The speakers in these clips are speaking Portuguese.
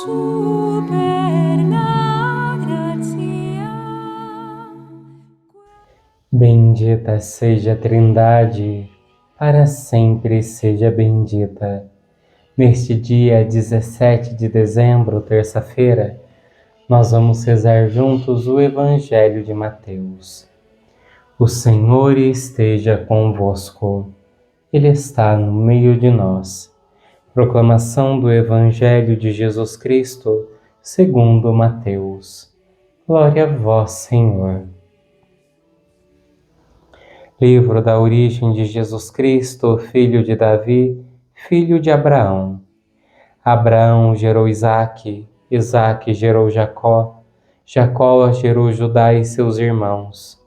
superna gratia. Bendita seja a Trindade, para sempre seja bendita. Neste dia 17 de dezembro, terça-feira, nós vamos rezar juntos o Evangelho de Mateus. O Senhor esteja convosco, Ele está no meio de nós. Proclamação do Evangelho de Jesus Cristo, segundo Mateus. Glória a vós, Senhor. Livro da origem de Jesus Cristo, filho de Davi, filho de Abraão. Abraão gerou Isaque, Isaque gerou Jacó, Jacó gerou Judá e seus irmãos.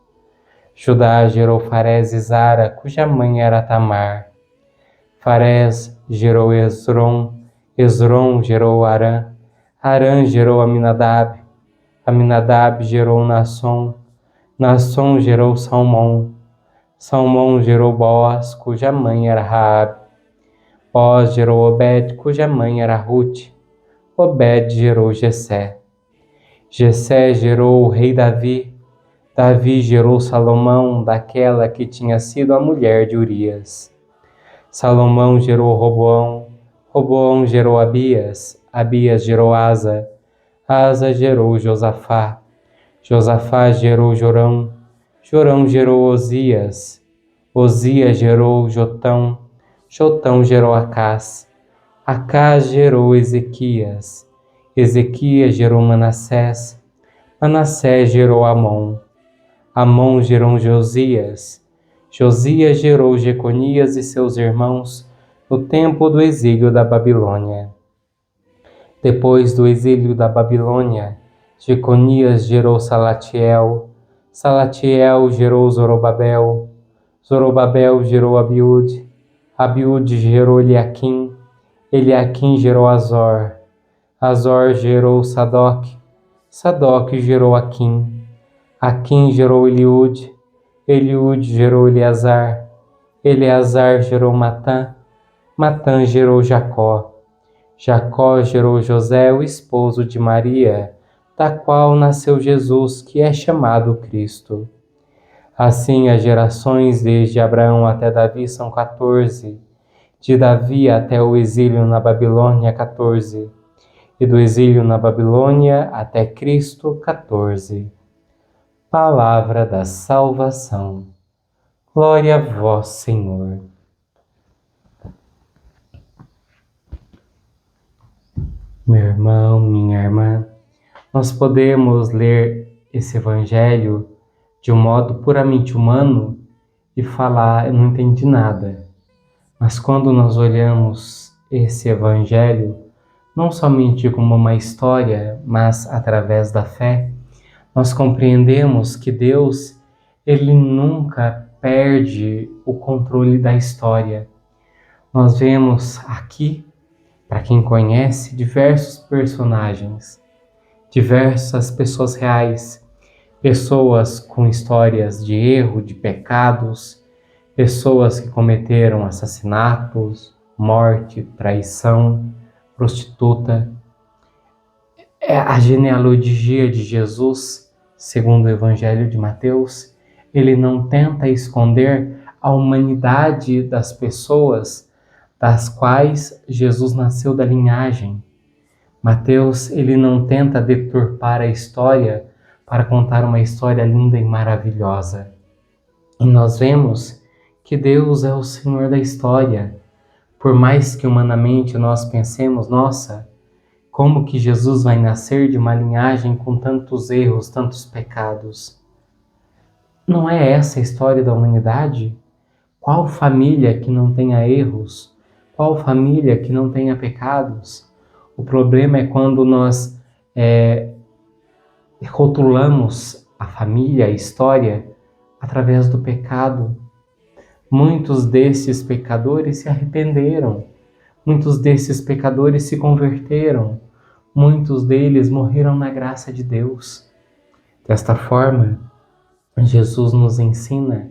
Judá gerou Farés e Zara, cuja mãe era Tamar. Farés gerou Esrom, Esrom gerou Arã, Arã gerou Aminadab, Aminadab gerou Naasson, Naasson gerou Salmão, Salmão gerou Boaz, cuja mãe era Raabe. Boaz gerou Obed, cuja mãe era Rute. Obed gerou Jessé. Jessé gerou o rei Davi. Davi gerou Salomão, daquela que tinha sido a mulher de Urias. Salomão gerou Roboão. Roboão gerou Abias. Abias gerou Asa. Asa gerou Josafá. Josafá gerou Jorão. Jorão gerou Osias. Osias gerou Jotão. Jotão gerou Acás. Acás gerou Ezequias. Ezequias gerou Manassés. Manassés gerou Amon. Amon gerou Josias. Josias gerou Jeconias e seus irmãos no tempo do exílio da Babilônia. Depois do exílio da Babilônia, Jeconias gerou Salatiel. Salatiel gerou Zorobabel. Zorobabel gerou Abiúde. Abiúde gerou Eliaquim. Eliaquim gerou Azor. Azor gerou Sadoc. Sadoc gerou Aquim. Aquim gerou Eliúde. Eliúde gerou Eleazar. Eleazar gerou Matã. Matã gerou Jacó. Jacó gerou José, o esposo de Maria, da qual nasceu Jesus, que é chamado Cristo. Assim, as gerações desde Abraão até Davi são 14, de Davi até o exílio na Babilônia, 14, e do exílio na Babilônia até Cristo, 14. Palavra da salvação. Glória a vós, Senhor. Meu irmão, minha irmã, nós podemos ler esse evangelho de um modo puramente humano e falar, eu não entendi nada. Mas quando nós olhamos esse evangelho, não somente como uma história, mas através da fé, nós compreendemos que Deus, Ele nunca perde o controle da história. Nós vemos aqui, para quem conhece, diversos personagens, diversas pessoas reais, pessoas com histórias de erro, de pecados, pessoas que cometeram assassinatos, morte, traição, prostituta. A genealogia de Jesus, segundo o Evangelho de Mateus, ele não tenta esconder a humanidade das pessoas das quais Jesus nasceu da linhagem. Mateus, ele não tenta deturpar a história para contar uma história linda e maravilhosa. E nós vemos que Deus é o Senhor da história. Por mais que humanamente nós pensemos, nossa, como que Jesus vai nascer de uma linhagem com tantos erros, tantos pecados? Não é essa a história da humanidade? Qual família que não tenha erros? Qual família que não tenha pecados? O problema é quando nós rotulamos a família, a história, através do pecado. Muitos desses pecadores se arrependeram. Muitos desses pecadores se converteram. Muitos deles morreram na graça de Deus. Desta forma, Jesus nos ensina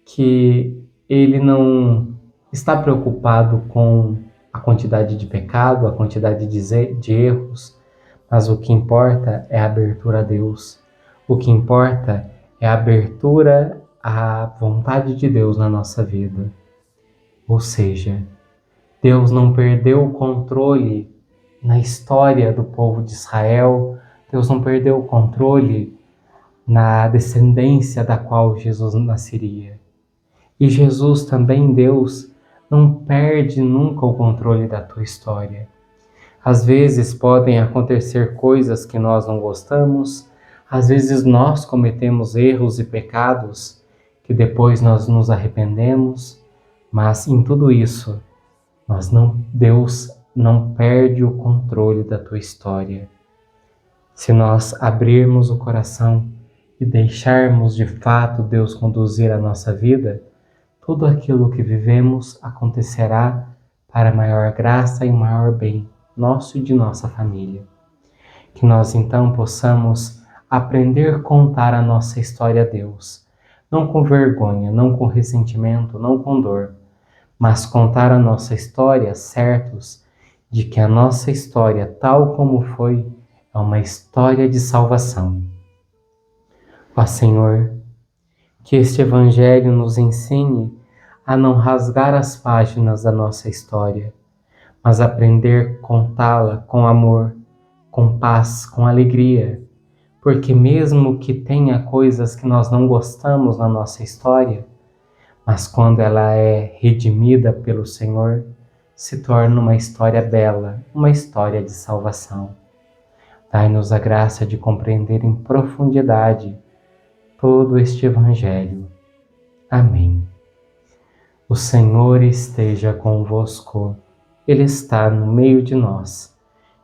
que Ele não está preocupado com a quantidade de pecado, a quantidade de erros, Mas o que importa é a abertura a Deus. O que importa é a abertura à vontade de Deus na nossa vida. Ou seja, Deus não perdeu o controle na história do povo de Israel. Deus não perdeu o controle na descendência da qual Jesus nasceria. E Jesus também, Deus, não perde nunca o controle da tua história. Às vezes podem acontecer coisas que nós não gostamos, às vezes nós cometemos erros e pecados que depois nós nos arrependemos, mas em tudo isso, Deus não perde o controle da tua história. Se nós abrirmos o coração e deixarmos de fato Deus conduzir a nossa vida, tudo aquilo que vivemos acontecerá para maior graça e maior bem nosso e de nossa família. Que nós então possamos aprender a contar a nossa história a Deus, não com vergonha, não com ressentimento, não com dor, mas contar a nossa história certos de que a nossa história, tal como foi, é uma história de salvação. Ó Senhor, que este Evangelho nos ensine a não rasgar as páginas da nossa história, mas aprender a contá-la com amor, com paz, com alegria, porque mesmo que tenha coisas que nós não gostamos na nossa história, mas quando ela é redimida pelo Senhor, se torna uma história bela, uma história de salvação. Dai-nos a graça de compreender em profundidade todo este Evangelho. Amém. O Senhor esteja convosco. Ele está no meio de nós.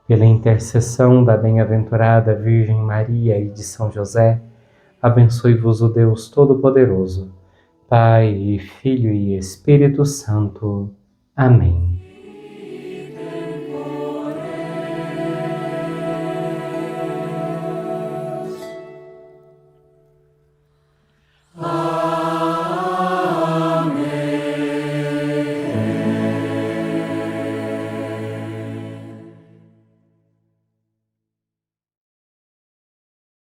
Pela intercessão da bem-aventurada Virgem Maria e de São José, abençoe-vos o Deus Todo-Poderoso, Pai, Filho e Espírito Santo. Amém.